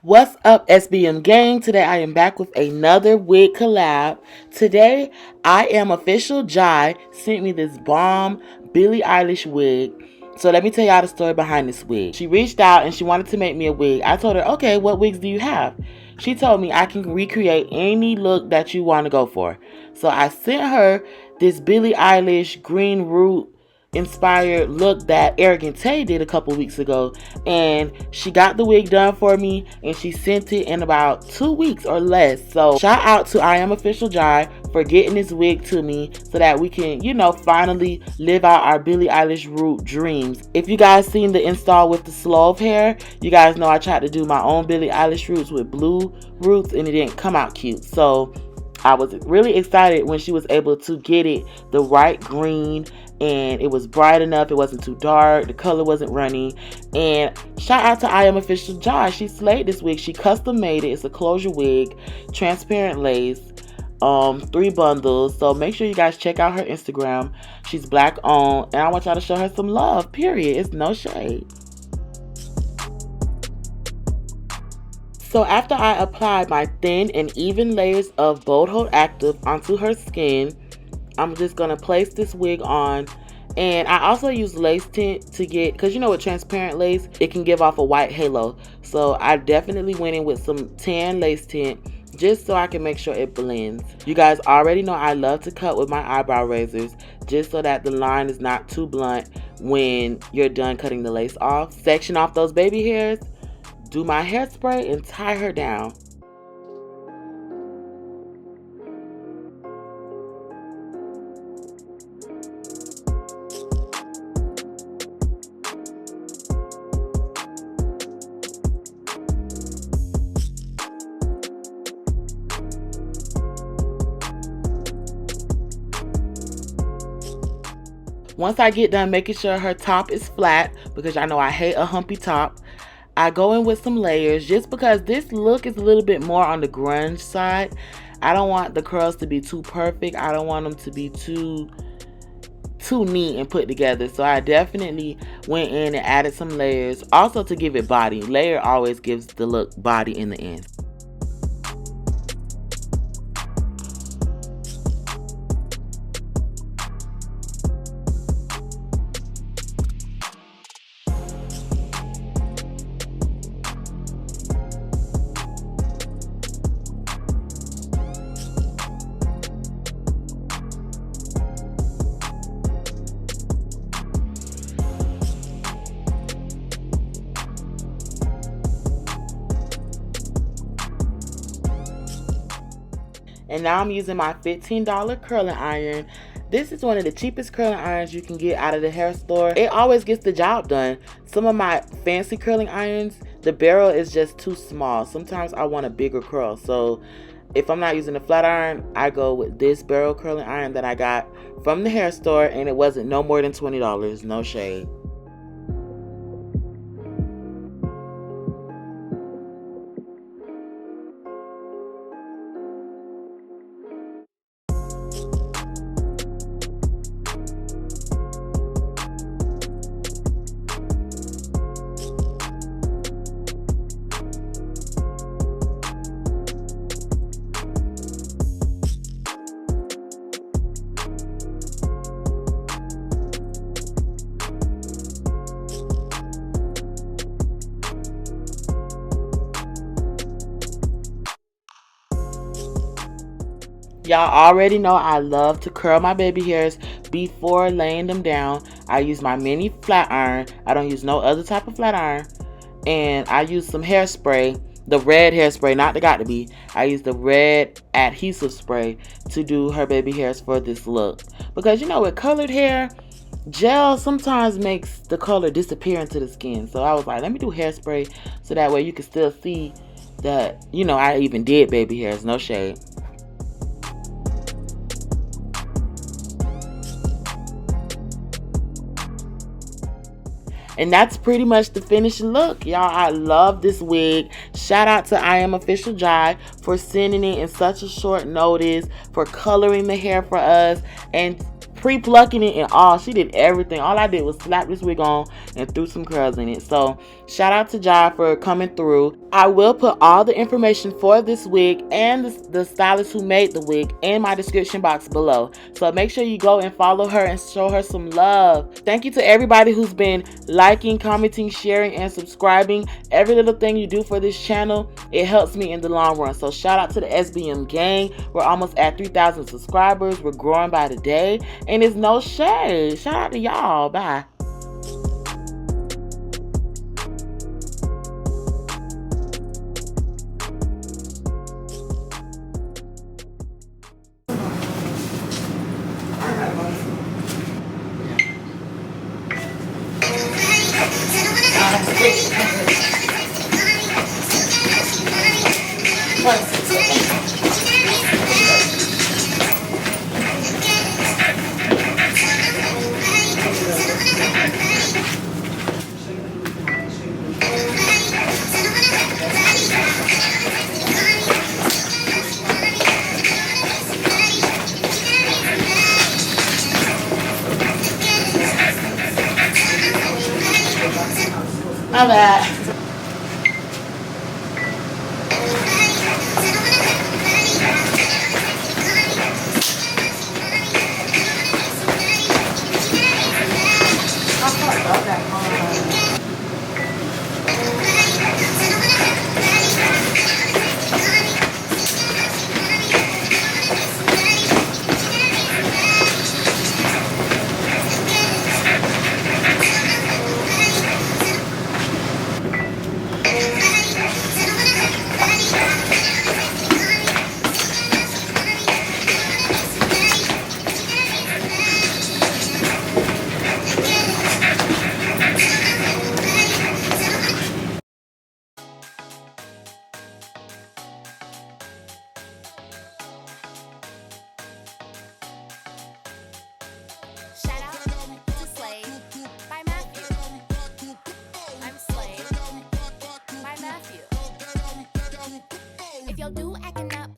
What's up, SBM gang? Today I am back with another wig collab. Today I am official. Jai sent me this bomb Billie Eilish wig. So let me tell y'all the story behind this wig. She reached out and she wanted to make me a wig. I told her, okay, what wigs do you have? She told me I can recreate any look that you want to go for. So I sent her this Billie Eilish green root inspired look that Arrogant Tay did a couple weeks ago, and she got the wig done for me and she sent it in about 2 weeks or less. So shout out to I Am Official Jai for getting this wig to me so that we can, finally live out our Billie Eilish root dreams. If you guys seen the install with the slow hair, you guys know I tried to do my own Billie Eilish roots with blue roots and it didn't come out cute. So I was really excited when she was able to get it the right green, and it was bright enough, it wasn't too dark, the color wasn't runny. And shout out to I Am Official Jai. She slayed this wig. She custom made it. It's a closure wig, transparent lace, 3 bundles. So make sure you guys check out her Instagram. She's black owned, and I want y'all to show her some love, period. It's no shade. So after I applied my thin and even layers of Bold Hold Active onto her skin, I'm just going to place this wig on. And I also use lace tint to get, because with transparent lace, it can give off a white halo. So I definitely went in with some tan lace tint just so I can make sure it blends. You guys already know I love to cut with my eyebrow razors just so that the line is not too blunt when you're done cutting the lace off. Section off those baby hairs, do my hairspray, and tie her down. Once I get done making sure her top is flat, because y'all know I hate a humpy top, I go in with some layers just because this look is a little bit more on the grunge side. I don't want the curls to be too perfect. I don't want them to be too neat and put together. So I definitely went in and added some layers, also to give it body. Layer always gives the look body in the end. And now I'm using my $15 curling iron. This is one of the cheapest curling irons you can get out of the hair store. It always gets the job done. Some of my fancy curling irons, the barrel is just too small. Sometimes I want a bigger curl. So if I'm not using a flat iron, I go with this barrel curling iron that I got from the hair store, and it wasn't no more than $20, no shade. Y'all already know I love to curl my baby hairs before laying them down. I use my mini flat iron. I don't use no other type of flat iron. And I use some hairspray, the red hairspray, not the got to be. I use the red adhesive spray to do her baby hairs for this look. Because with colored hair, gel sometimes makes the color disappear into the skin. So I was like, let me do hairspray so that way you can still see that, I even did baby hairs, no shade. And that's pretty much the finished look, y'all. I love this wig. Shout out to I Am Official Jai for sending it in such a short notice, for coloring the hair for us, and pre-plucking it and all. She did everything. All I did was slap this wig on and threw some curls in it. So shout out to Jai for coming through. I will put all the information for this wig and the stylist who made the wig in my description box below. So make sure you go and follow her and show her some love. Thank you to everybody who's been liking, commenting, sharing, and subscribing. Every little thing you do for this channel, it helps me in the long run. So shout out to the SBM gang. We're almost at 3,000 subscribers. We're growing by the day. And it's no shade. Shout out to y'all. Bye. My bad.